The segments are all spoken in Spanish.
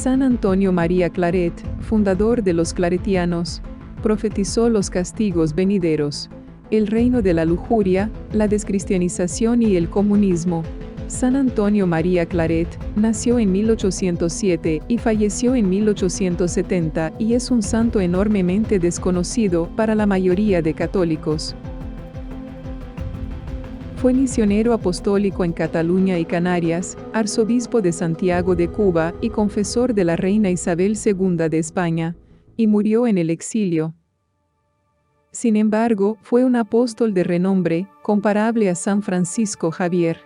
San Antonio María Claret, fundador de los claretianos, profetizó los castigos venideros, el reino de la lujuria, la descristianización y el comunismo. San Antonio María Claret nació en 1807 y falleció en 1870 y es un santo enormemente desconocido para la mayoría de católicos. Fue misionero apostólico en Cataluña y Canarias, arzobispo de Santiago de Cuba y confesor de la reina Isabel II de España, y murió en el exilio. Sin embargo, fue un apóstol de renombre, comparable a San Francisco Javier.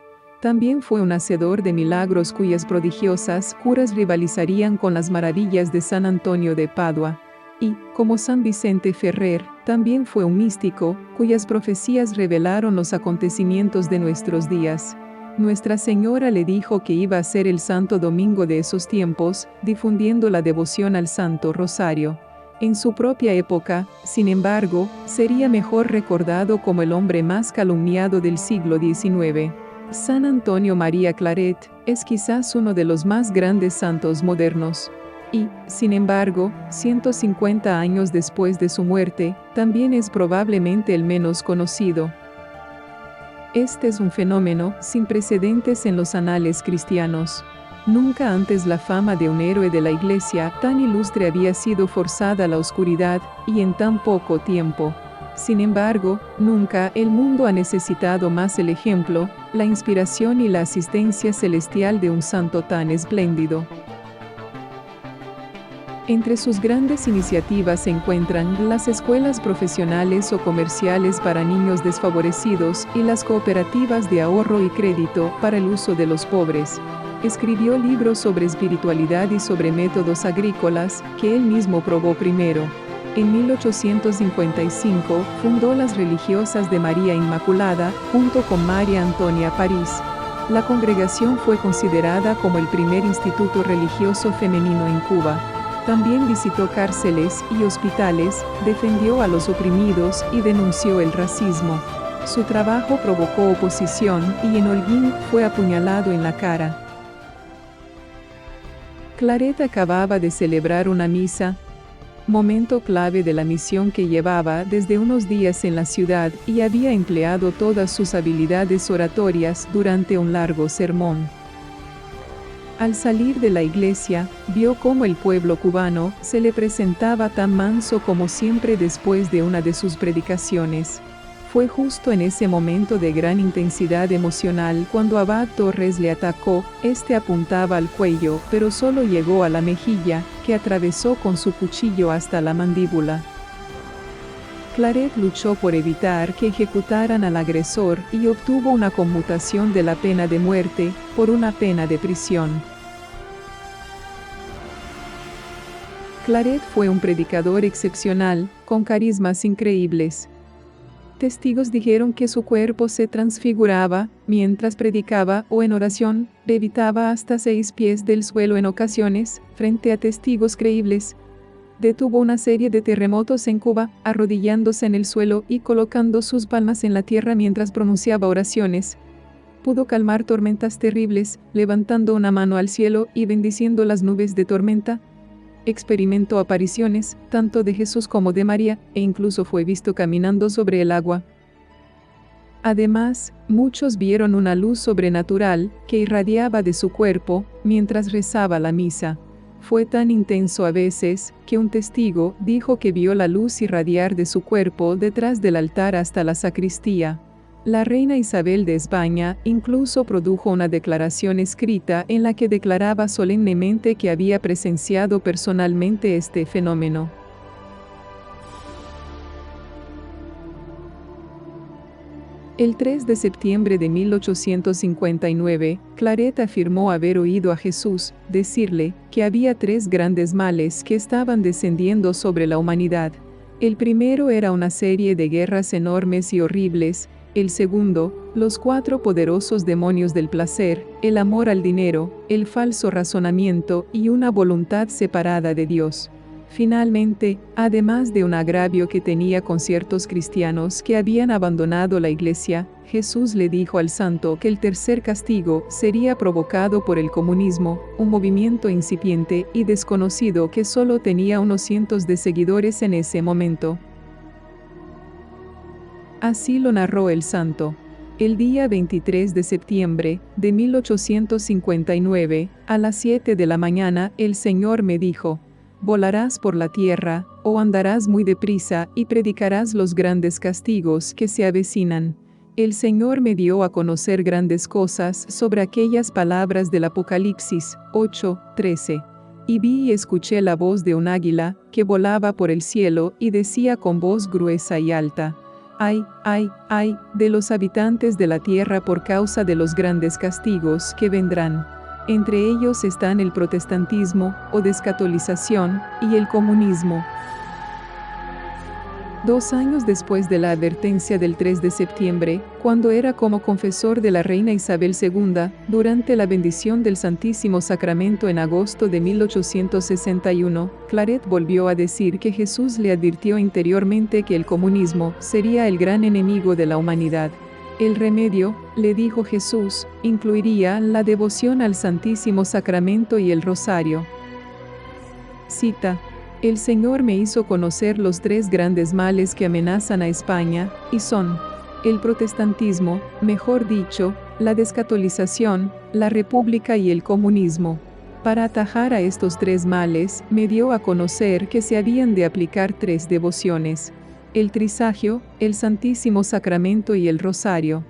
También fue un hacedor de milagros cuyas prodigiosas curas rivalizarían con las maravillas de San Antonio de Padua. Y, como San Vicente Ferrer, también fue un místico, cuyas profecías revelaron los acontecimientos de nuestros días. Nuestra Señora le dijo que iba a ser el Santo Domingo de esos tiempos, difundiendo la devoción al Santo Rosario. En su propia época, sin embargo, sería mejor recordado como el hombre más calumniado del siglo XIX. San Antonio María Claret es quizás uno de los más grandes santos modernos. Y, sin embargo, 150 años después de su muerte, también es probablemente el menos conocido. Este es un fenómeno sin precedentes en los anales cristianos. Nunca antes la fama de un héroe de la Iglesia tan ilustre había sido forzada a la oscuridad, y en tan poco tiempo. Sin embargo, nunca el mundo ha necesitado más el ejemplo, la inspiración y la asistencia celestial de un santo tan espléndido. Entre sus grandes iniciativas se encuentran las escuelas profesionales o comerciales para niños desfavorecidos y las cooperativas de ahorro y crédito para el uso de los pobres. Escribió libros sobre espiritualidad y sobre métodos agrícolas, que él mismo probó primero. En 1855, fundó las Religiosas de María Inmaculada, junto con María Antonia París. La congregación fue considerada como el primer instituto religioso femenino en Cuba. También visitó cárceles y hospitales, defendió a los oprimidos y denunció el racismo. Su trabajo provocó oposición y en Holguín fue apuñalado en la cara. Claret acababa de celebrar una misa, momento clave de la misión que llevaba desde unos días en la ciudad, y había empleado todas sus habilidades oratorias durante un largo sermón. Al salir de la iglesia, vio cómo el pueblo cubano se le presentaba tan manso como siempre después de una de sus predicaciones. Fue justo en ese momento de gran intensidad emocional cuando Abad Torres le atacó. Este apuntaba al cuello, pero solo llegó a la mejilla, que atravesó con su cuchillo hasta la mandíbula. Claret luchó por evitar que ejecutaran al agresor y obtuvo una conmutación de la pena de muerte por una pena de prisión. Claret fue un predicador excepcional, con carismas increíbles. Testigos dijeron que su cuerpo se transfiguraba mientras predicaba o en oración, levitaba hasta 6 pies del suelo en ocasiones, frente a testigos creíbles. Detuvo una serie de terremotos en Cuba, arrodillándose en el suelo y colocando sus palmas en la tierra mientras pronunciaba oraciones. Pudo calmar tormentas terribles, levantando una mano al cielo y bendiciendo las nubes de tormenta. Experimentó apariciones, tanto de Jesús como de María, e incluso fue visto caminando sobre el agua. Además, muchos vieron una luz sobrenatural que irradiaba de su cuerpo mientras rezaba la misa. Fue tan intenso a veces, que un testigo dijo que vio la luz irradiar de su cuerpo detrás del altar hasta la sacristía. La reina Isabel de España incluso produjo una declaración escrita en la que declaraba solemnemente que había presenciado personalmente este fenómeno. El 3 de septiembre de 1859, Claret afirmó haber oído a Jesús decirle que había 3 grandes males que estaban descendiendo sobre la humanidad. El primero era una serie de guerras enormes y horribles. El segundo, los 4 poderosos demonios del placer, el amor al dinero, el falso razonamiento y una voluntad separada de Dios. Finalmente, además de un agravio que tenía con ciertos cristianos que habían abandonado la iglesia, Jesús le dijo al santo que el tercer castigo sería provocado por el comunismo, un movimiento incipiente y desconocido que solo tenía unos cientos de seguidores en ese momento. Así lo narró el santo. El día 23 de septiembre de 1859, a las 7 de la mañana, el Señor me dijo: volarás por la tierra, o andarás muy deprisa y predicarás los grandes castigos que se avecinan. El Señor me dio a conocer grandes cosas sobre aquellas palabras del Apocalipsis 8:13. Y vi y escuché la voz de un águila, que volaba por el cielo y decía con voz gruesa y alta: ¡ay, ay, ay, de los habitantes de la tierra por causa de los grandes castigos que vendrán! Entre ellos están el protestantismo, o descatolización, y el comunismo. 2 años después de la advertencia del 3 de septiembre, cuando era como confesor de la reina Isabel II, durante la bendición del Santísimo Sacramento en agosto de 1861, Claret volvió a decir que Jesús le advirtió interiormente que el comunismo sería el gran enemigo de la humanidad. El remedio, le dijo Jesús, incluiría la devoción al Santísimo Sacramento y el rosario. Cita: el Señor me hizo conocer los 3 grandes males que amenazan a España, y son: el protestantismo, mejor dicho, la descatolización, la república y el comunismo. Para atajar a estos 3 males, me dio a conocer que se habían de aplicar 3 devociones: el trisagio, el Santísimo Sacramento y el rosario.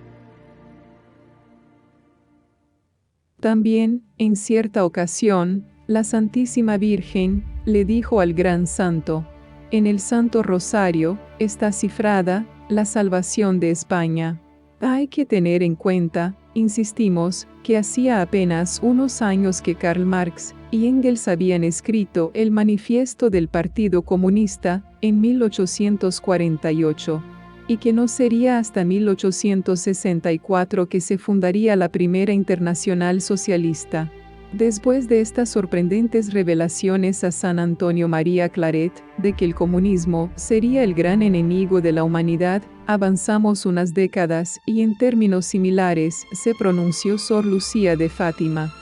También, en cierta ocasión, la Santísima Virgen le dijo al gran santo: en el Santo Rosario está cifrada la salvación de España. Hay que tener en cuenta, insistimos, que hacía apenas unos años que Karl Marx y Engels habían escrito el Manifiesto del Partido Comunista en 1848, y que no sería hasta 1864 que se fundaría la primera Internacional Socialista. Después de estas sorprendentes revelaciones a San Antonio María Claret, de que el comunismo sería el gran enemigo de la humanidad, avanzamos unas décadas y en términos similares se pronunció Sor Lucía de Fátima.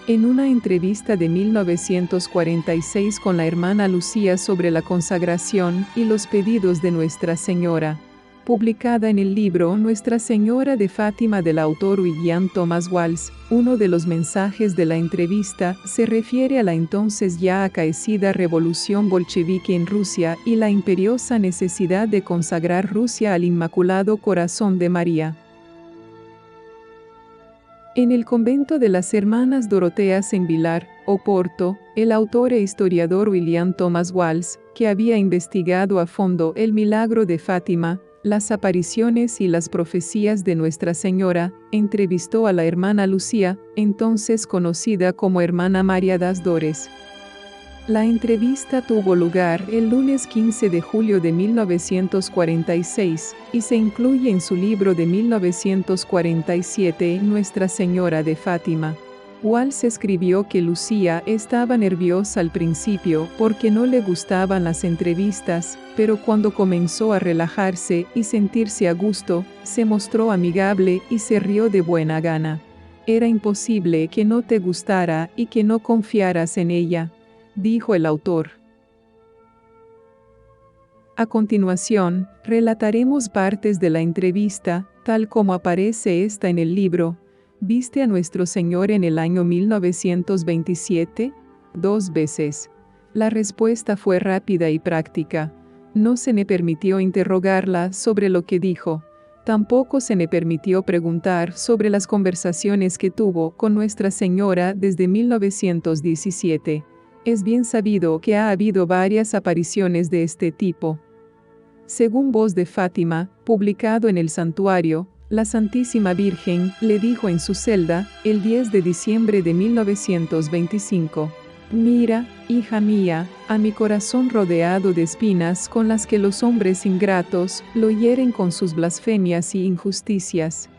En una entrevista de 1946 con la hermana Lucía sobre la consagración y los pedidos de Nuestra Señora, publicada en el libro Nuestra Señora de Fátima del autor William Thomas Walsh, uno de los mensajes de la entrevista se refiere a la entonces ya acaecida revolución bolchevique en Rusia y la imperiosa necesidad de consagrar Rusia al Inmaculado Corazón de María. En el convento de las Hermanas Doroteas en Vilar, Oporto, el autor e historiador William Thomas Walsh, que había investigado a fondo el milagro de Fátima, las apariciones y las profecías de Nuestra Señora, entrevistó a la hermana Lucía, entonces conocida como hermana María das Dores. La entrevista tuvo lugar el lunes 15 de julio de 1946 y se incluye en su libro de 1947 Nuestra Señora de Fátima. Walsh escribió que Lucía estaba nerviosa al principio porque no le gustaban las entrevistas, pero cuando comenzó a relajarse y sentirse a gusto, se mostró amigable y se rió de buena gana. Era imposible que no te gustara y que no confiaras en ella, dijo el autor. A continuación, relataremos partes de la entrevista, tal como aparece esta en el libro. ¿Viste a nuestro Señor en el año 1927? 2 veces. La respuesta fue rápida y práctica. No se me permitió interrogarla sobre lo que dijo. Tampoco se me permitió preguntar sobre las conversaciones que tuvo con Nuestra Señora desde 1917. Es bien sabido que ha habido varias apariciones de este tipo. Según Voz de Fátima, publicado en el santuario, la Santísima Virgen le dijo en su celda, el 10 de diciembre de 1925, «Mira, hija mía, a mi corazón rodeado de espinas con las que los hombres ingratos lo hieren con sus blasfemias y injusticias.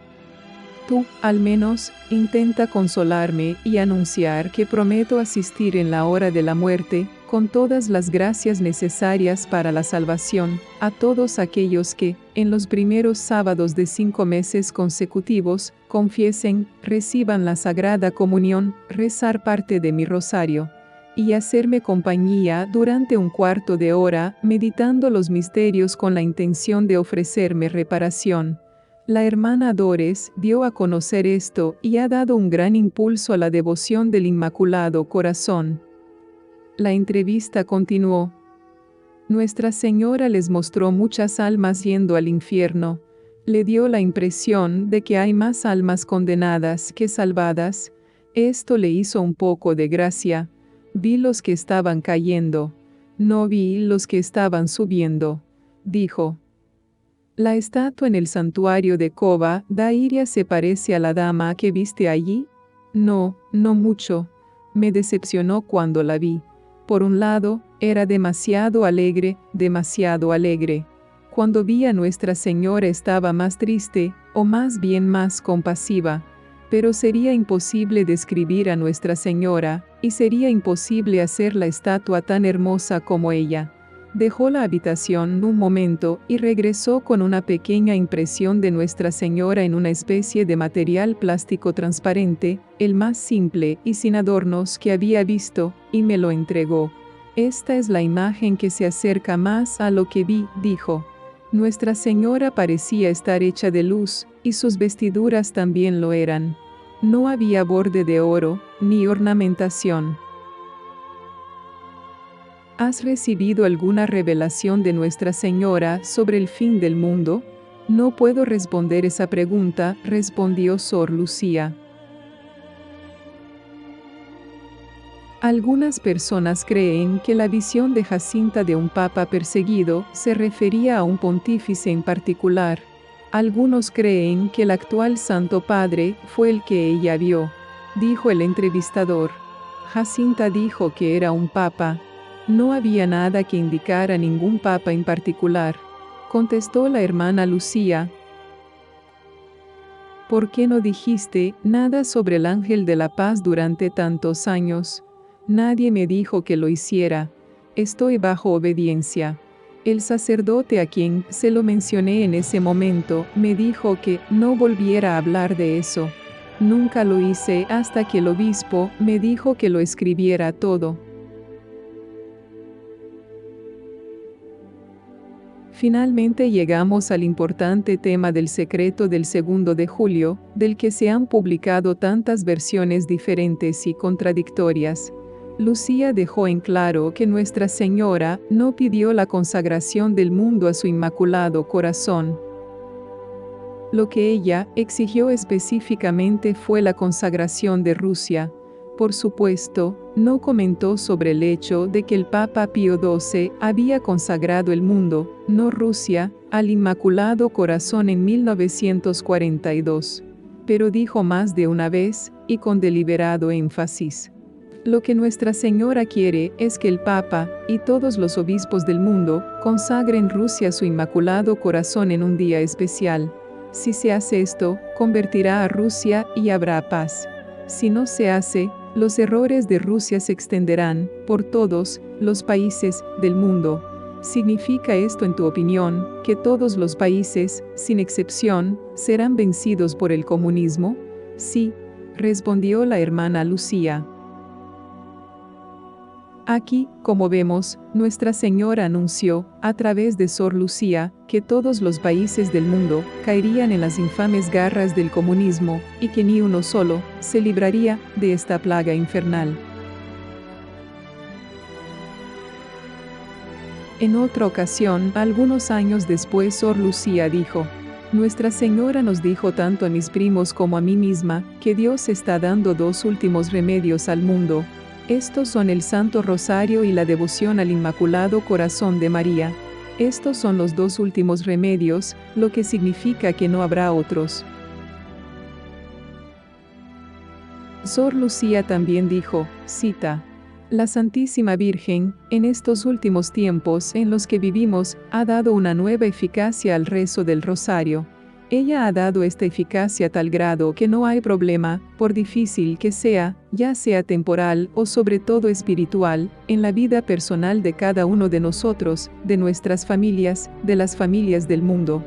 Tú, al menos, intenta consolarme y anunciar que prometo asistir en la hora de la muerte, con todas las gracias necesarias para la salvación, a todos aquellos que, en los primeros sábados de 5 meses consecutivos, confiesen, reciban la Sagrada Comunión, rezar parte de mi rosario, y hacerme compañía durante un cuarto de hora, meditando los misterios con la intención de ofrecerme reparación. La hermana Dores dio a conocer esto y ha dado un gran impulso a la devoción del Inmaculado Corazón. La entrevista continuó. Nuestra Señora les mostró muchas almas yendo al infierno. Le dio la impresión de que hay más almas condenadas que salvadas. Esto le hizo un poco de gracia. Vi los que estaban cayendo. No vi los que estaban subiendo. Dijo. La estatua en el santuario de Cova Dairia se parece a la dama que viste allí. No, no mucho. Me decepcionó cuando la vi. Por un lado, era demasiado alegre. Cuando vi a Nuestra Señora estaba más triste, o más bien más compasiva. Pero sería imposible describir a Nuestra Señora, y sería imposible hacer la estatua tan hermosa como ella. Dejó la habitación un momento y regresó con una pequeña impresión de Nuestra Señora en una especie de material plástico transparente, el más simple y sin adornos que había visto, y me lo entregó. Esta es la imagen que se acerca más a lo que vi, dijo. Nuestra Señora parecía estar hecha de luz, y sus vestiduras también lo eran. No había borde de oro, ni ornamentación. ¿Has recibido alguna revelación de Nuestra Señora sobre el fin del mundo? No puedo responder esa pregunta, respondió Sor Lucía. Algunas personas creen que la visión de Jacinta de un papa perseguido se refería a un pontífice en particular. Algunos creen que el actual Santo Padre fue el que ella vio, dijo el entrevistador. Jacinta dijo que era un papa. No había nada que indicara a ningún papa en particular, contestó la hermana Lucía. ¿Por qué no dijiste nada sobre el ángel de la paz durante tantos años? Nadie me dijo que lo hiciera. Estoy bajo obediencia. El sacerdote a quien se lo mencioné en ese momento me dijo que no volviera a hablar de eso. Nunca lo hice hasta que el obispo me dijo que lo escribiera todo. Finalmente llegamos al importante tema del secreto del 2 de julio, del que se han publicado tantas versiones diferentes y contradictorias. Lucía dejó en claro que Nuestra Señora no pidió la consagración del mundo a su Inmaculado Corazón. Lo que ella exigió específicamente fue la consagración de Rusia. Por supuesto, no comentó sobre el hecho de que el Papa Pío XII había consagrado el mundo, no Rusia, al Inmaculado Corazón en 1942. Pero dijo más de una vez, y con deliberado énfasis. Lo que Nuestra Señora quiere es que el Papa, y todos los obispos del mundo, consagren Rusia a su Inmaculado Corazón en un día especial. Si se hace esto, convertirá a Rusia y habrá paz. Si no se hace, los errores de Rusia se extenderán por todos los países del mundo. ¿Significa esto, en tu opinión, que todos los países, sin excepción, serán vencidos por el comunismo? Sí, respondió la hermana Lucía. Aquí, como vemos, Nuestra Señora anunció, a través de Sor Lucía, que todos los países del mundo caerían en las infames garras del comunismo, y que ni uno solo se libraría de esta plaga infernal. En otra ocasión, algunos años después, Sor Lucía dijo: Nuestra Señora nos dijo tanto a mis primos como a mí misma, que Dios está dando 2 últimos remedios al mundo. Estos son el Santo Rosario y la devoción al Inmaculado Corazón de María. Estos son los 2 últimos remedios, lo que significa que no habrá otros. Sor Lucía también dijo, cita, la Santísima Virgen, en estos últimos tiempos en los que vivimos, ha dado una nueva eficacia al rezo del rosario. Ella ha dado esta eficacia a tal grado que no hay problema, por difícil que sea, ya sea temporal o sobre todo espiritual, en la vida personal de cada uno de nosotros, de nuestras familias, de las familias del mundo,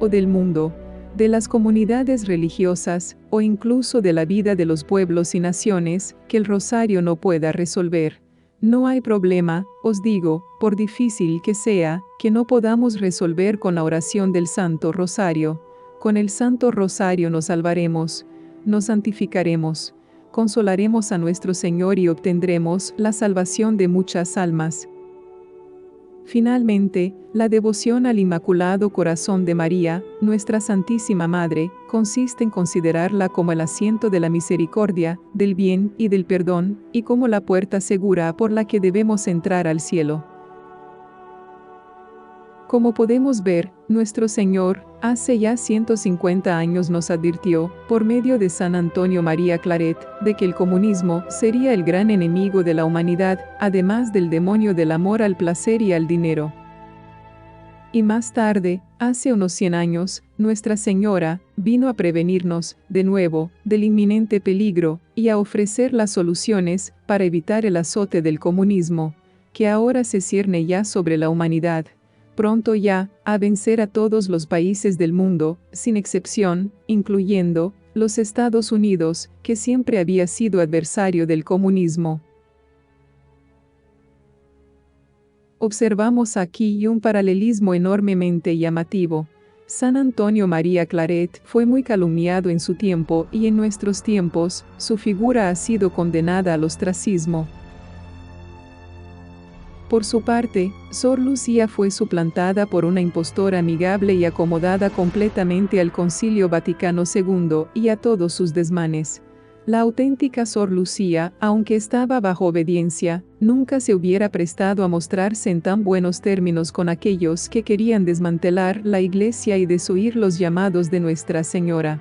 o del mundo, de las comunidades religiosas, o incluso de la vida de los pueblos y naciones, que el rosario no pueda resolver. No hay problema, os digo, por difícil que sea, que no podamos resolver con la oración del Santo Rosario. Con el Santo Rosario nos salvaremos, nos santificaremos, consolaremos a nuestro Señor y obtendremos la salvación de muchas almas. Finalmente, la devoción al Inmaculado Corazón de María, nuestra Santísima Madre, consiste en considerarla como el asiento de la misericordia, del bien y del perdón, y como la puerta segura por la que debemos entrar al cielo. Como podemos ver, nuestro Señor, hace ya 150 años nos advirtió, por medio de San Antonio María Claret, de que el comunismo sería el gran enemigo de la humanidad, además del demonio del amor al placer y al dinero. Y más tarde, hace unos 100 años, Nuestra Señora vino a prevenirnos, de nuevo, del inminente peligro, y a ofrecer las soluciones para evitar el azote del comunismo, que ahora se cierne ya sobre la humanidad. Pronto ya, a vencer a todos los países del mundo, sin excepción, incluyendo los Estados Unidos, que siempre había sido adversario del comunismo. Observamos aquí un paralelismo enormemente llamativo. San Antonio María Claret fue muy calumniado en su tiempo y en nuestros tiempos, su figura ha sido condenada al ostracismo. Por su parte, Sor Lucía fue suplantada por una impostora amigable y acomodada completamente al Concilio Vaticano II y a todos sus desmanes. La auténtica Sor Lucía, aunque estaba bajo obediencia, nunca se hubiera prestado a mostrarse en tan buenos términos con aquellos que querían desmantelar la Iglesia y desoír los llamados de Nuestra Señora.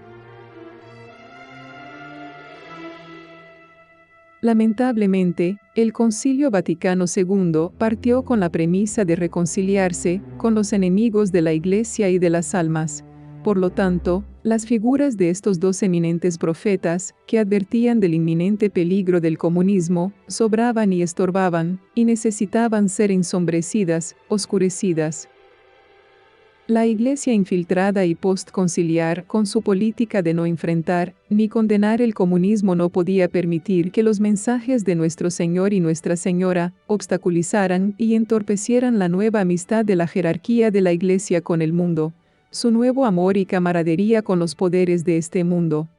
Lamentablemente, el Concilio Vaticano II partió con la premisa de reconciliarse con los enemigos de la Iglesia y de las almas. Por lo tanto, las figuras de estos dos eminentes profetas, que advertían del inminente peligro del comunismo, sobraban y estorbaban, y necesitaban ser ensombrecidas, oscurecidas. La Iglesia infiltrada y postconciliar, con su política de no enfrentar ni condenar el comunismo, no podía permitir que los mensajes de nuestro Señor y Nuestra Señora obstaculizaran y entorpecieran la nueva amistad de la jerarquía de la Iglesia con el mundo, su nuevo amor y camaradería con los poderes de este mundo.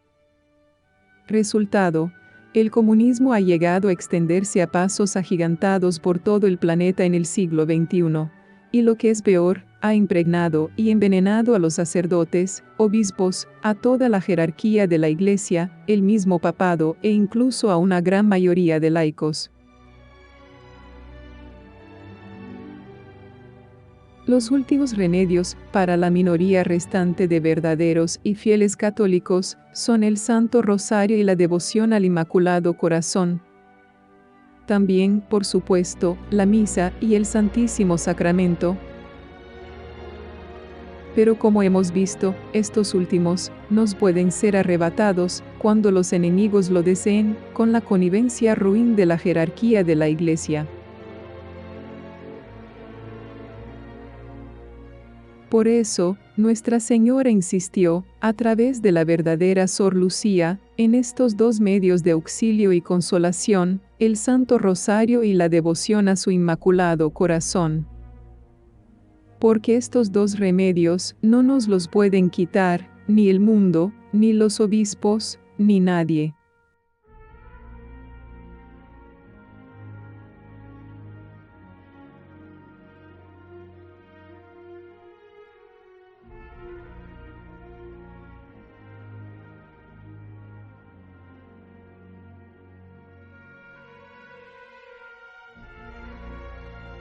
Resultado: el comunismo ha llegado a extenderse a pasos agigantados por todo el planeta en el siglo XXI. Y lo que es peor, ha impregnado y envenenado a los sacerdotes, obispos, a toda la jerarquía de la Iglesia, el mismo papado e incluso a una gran mayoría de laicos. Los últimos remedios para la minoría restante de verdaderos y fieles católicos son el Santo Rosario y la devoción al Inmaculado Corazón. También, por supuesto, la misa y el Santísimo Sacramento. Pero como hemos visto, estos últimos nos pueden ser arrebatados cuando los enemigos lo deseen, con la connivencia ruin de la jerarquía de la Iglesia. Por eso, Nuestra Señora insistió, a través de la verdadera Sor Lucía, en estos dos medios de auxilio y consolación, el Santo Rosario y la devoción a su Inmaculado Corazón. Porque estos dos remedios no nos los pueden quitar, ni el mundo, ni los obispos, ni nadie.